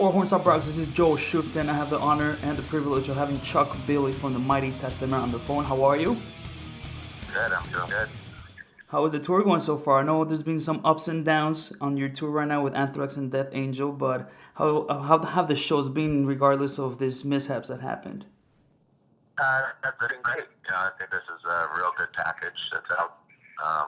Four Horns Up Rocks, this is Joe Shufton. I have the honor and the privilege of having Chuck Billy from the Mighty Testament on the phone. How are you? Good, I'm doing good. How is the tour going so far? I know there's been some ups and downs on your tour right now with Anthrax and Death Angel, but how have the shows been regardless of these mishaps that happened? That's been great. I think this is a real good package that's out. A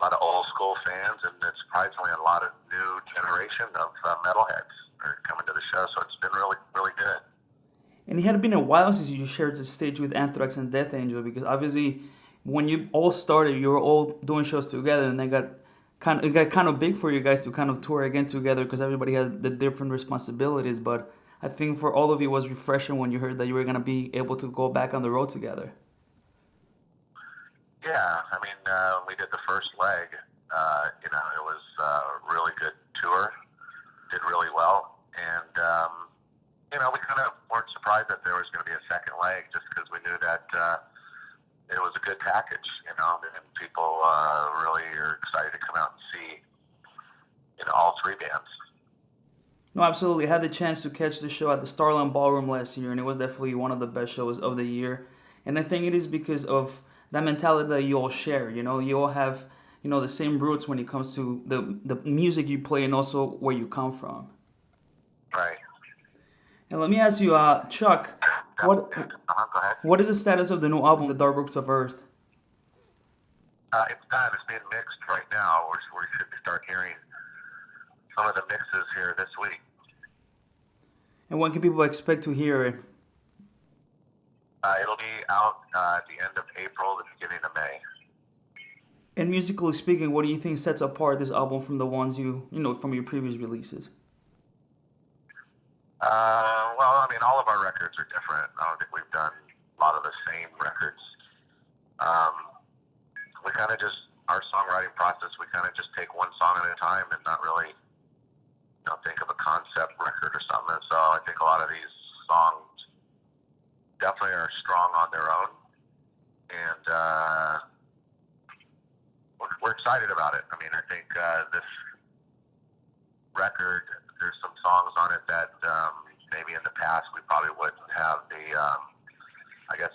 lot of old school fans, and it's surprisingly a lot of new generation of metalheads are coming to the show, so it's been really, really good. And it had been a while since you shared the stage with Anthrax and Death Angel, because obviously when you all started, you were all doing shows together, and it got kind of big for you guys to kind of tour again together because everybody had the different responsibilities. But I think for all of you it was refreshing when you heard that you were going to be able to go back on the road together. Yeah, I mean, we did the first leg. It was a really good tour. Did really well, and we kind of weren't surprised that there was going to be a second leg, just because we knew that it was a good package, and people really are excited to come out and see, all three bands. No, absolutely. I had the chance to catch the show at the Starland Ballroom last year, and it was definitely one of the best shows of the year. And I think it is because of that mentality that you all share. You all have, the same roots when it comes to the music you play and also where you come from. Right. And let me ask you, Chuck, Go ahead. what is the status of the new album, The Dark Books of Earth? It's done. It's being mixed right now. We should start hearing some of the mixes here this week. And when can people expect to hear it? It'll be out at the end of April, the beginning of May. And musically speaking, what do you think sets apart this album from the ones from your previous releases? All of our records are different. I don't think we've done a lot of the same records. We kind of our songwriting process, we kind of just take one song at a time and not really, think of a concept record or something. So I think a lot of these songs definitely are strong on their own, and we're excited about it. I mean, I think this record, there's some songs on it that maybe in the past we probably wouldn't have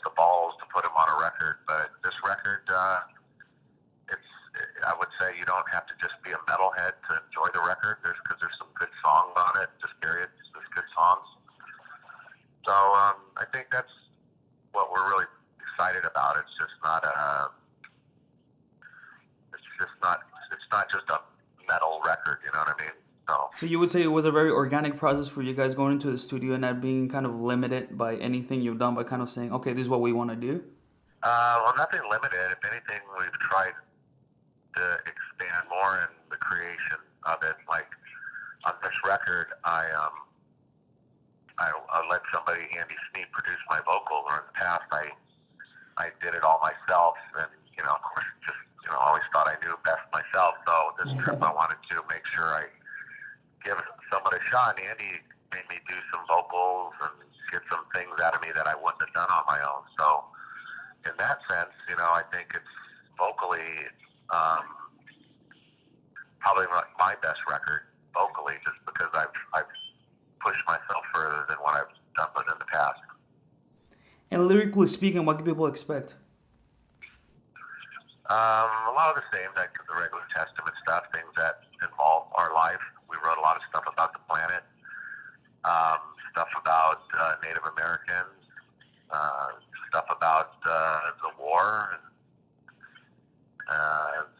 the balls to put them on a record. But this record, I would say you don't have to just be a metalhead to enjoy the record. Because there's some good songs on it, just period. There's good songs. So I think that's what we're really excited about. It's not just a metal record, you know what I mean? So you would say it was a very organic process for you guys going into the studio and not being kind of limited by anything you've done, by kind of saying, okay, this is what we want to do? Nothing limited. If anything, we've tried to expand more in the creation of it. Like on this record, I let somebody, Andy Sneap, produce my vocals. Or in the past, I did it all myself, and of course, just always thought I knew best myself. So this trip, I wanted to make sure I give someone a shot. And Andy made me do some vocals and get some things out of me that I wouldn't have done on my own. So in that sense, I think it's vocally probably my best record vocally, just because I've pushed myself further than what I've done with in the past. And lyrically speaking, what can people expect? A lot of the same, like the regular Testament stuff, things that involve our life. We wrote a lot of stuff about the planet, stuff about Native Americans, stuff about the war, and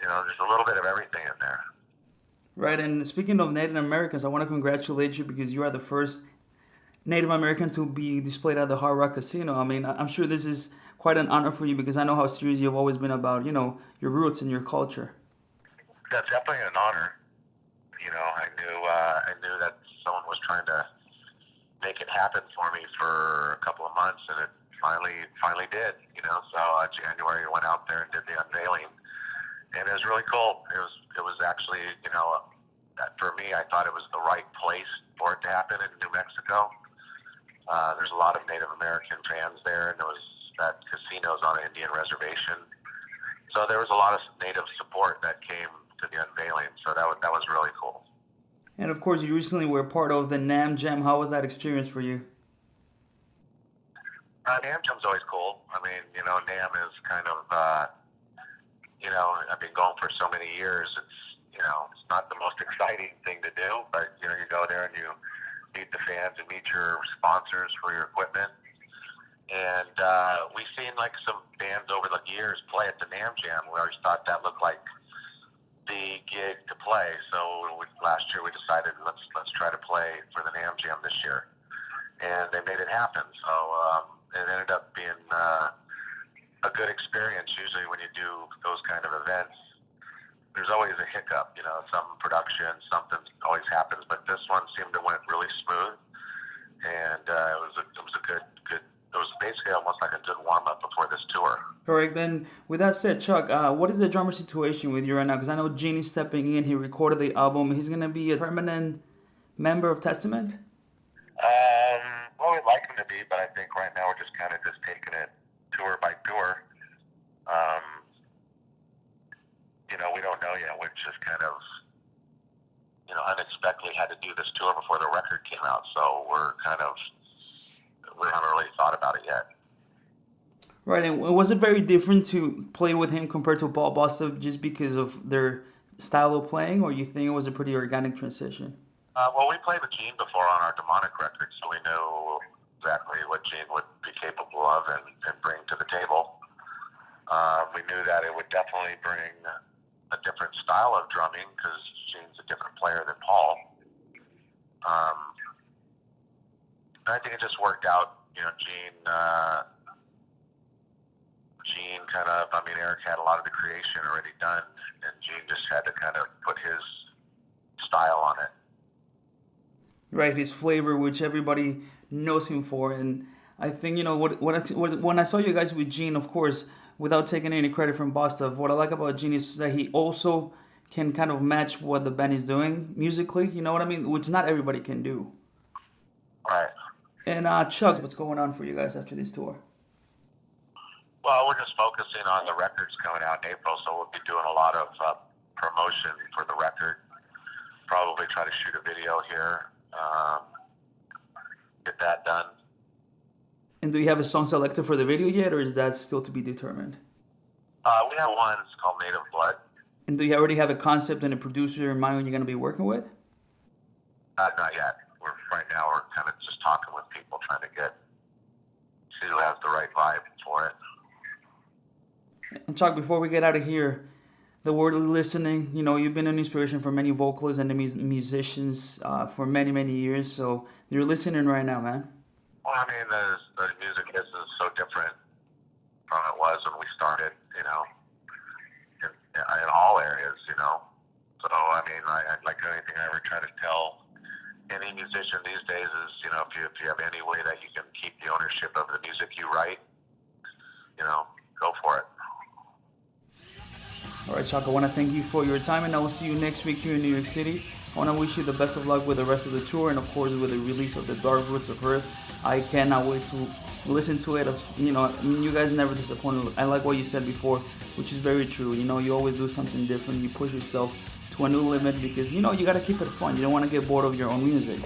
there's a little bit of everything in there. Right, and speaking of Native Americans, I want to congratulate you because you are the first Native American to be displayed at the Hard Rock Casino. I mean, I'm sure this is quite an honor for you because I know how serious you've always been about, your roots and your culture. That's definitely an honor. I knew that someone was trying to make it happen for me for a couple of months, and it finally did. So January I went out there and did the unveiling, and it was really cool. It was actually, for me, I thought it was the right place for it to happen in New Mexico. There's a lot of Native American fans there, and that casino's on an Indian reservation. So there was a lot of Native support that came to the unveiling. So that was really cool. And of course, you recently were part of the NAMM Jam. How was that experience for you? NAMM Jam's always cool. I mean, NAMM is kind of, I've been going for so many years. It's not the most exciting thing to do, but, you go there and you meet the fans and meet your sponsors for your equipment. And we've seen like some bands over the years play at the NAMM Jam. We always thought that looked like the gig to play. So last year we decided let's try to play for the NAMM Jam this year, and they made it happen. So it ended up being a good experience. Usually when you do those kind of events, there's always a hiccup. Some production, something always happens. But this one seemed to went really smooth, and it was a good. It was basically almost like a good warm-up before this tour. Correct. Then, with that said, Chuck, what is the drummer situation with you right now? Because I know Gene is stepping in. He recorded the album. He's going to be a permanent member of Testament? Well, we'd like him to be, but I think right now we're just taking it tour by tour. We don't know yet. We've just unexpectedly had to do this tour before the record came out. So we haven't really thought about it yet. Right, and was it very different to play with him compared to Paul Bostaph just because of their style of playing, or you think it was a pretty organic transition? Well, we played with Gene before on our Demonic record, so we knew exactly what Gene would be capable of and bring to the table. We knew that it would definitely bring a different style of drumming because Gene's a different player than Paul. I think it just worked out. Gene Eric had a lot of the creation already done, and Gene just had to kind of put his style on it. Right, his flavor, which everybody knows him for. And I think, when I saw you guys with Gene, of course, without taking any credit from Bostaph, what I like about Gene is that he also can kind of match what the band is doing musically, you know what I mean? Which not everybody can do. Right. And Chuck, what's going on for you guys after this tour? Well, we're just focusing on the records coming out in April, so we'll be doing a lot of promotion for the record. Probably try to shoot a video here, get that done. And do you have a song selected for the video yet, or is that still to be determined? We have one, it's called Native Blood. And do you already have a concept and a producer in mind you're going to be working with? Not yet. Right now we're kind of just talking with people, trying to see who has the right vibe for it. And Chuck, before we get out of here, the word listening, you've been an inspiration for many vocalists and musicians for many, many years. So you're listening right now, man. Well, the music business is so different from it was when we started, in all areas, So, like anything I ever try to tell any musician these days is, if you have any way that you can keep the ownership of the music you write, go for it. All right, Chuck, I want to thank you for your time, and I will see you next week here in New York City. I want to wish you the best of luck with the rest of the tour, and of course with the release of The Dark Roots of Earth. I cannot wait to listen to it. You guys never disappoint. I like what you said before, which is very true. You always do something different. You push yourself to a new limit because, you got to keep it fun. You don't want to get bored of your own music.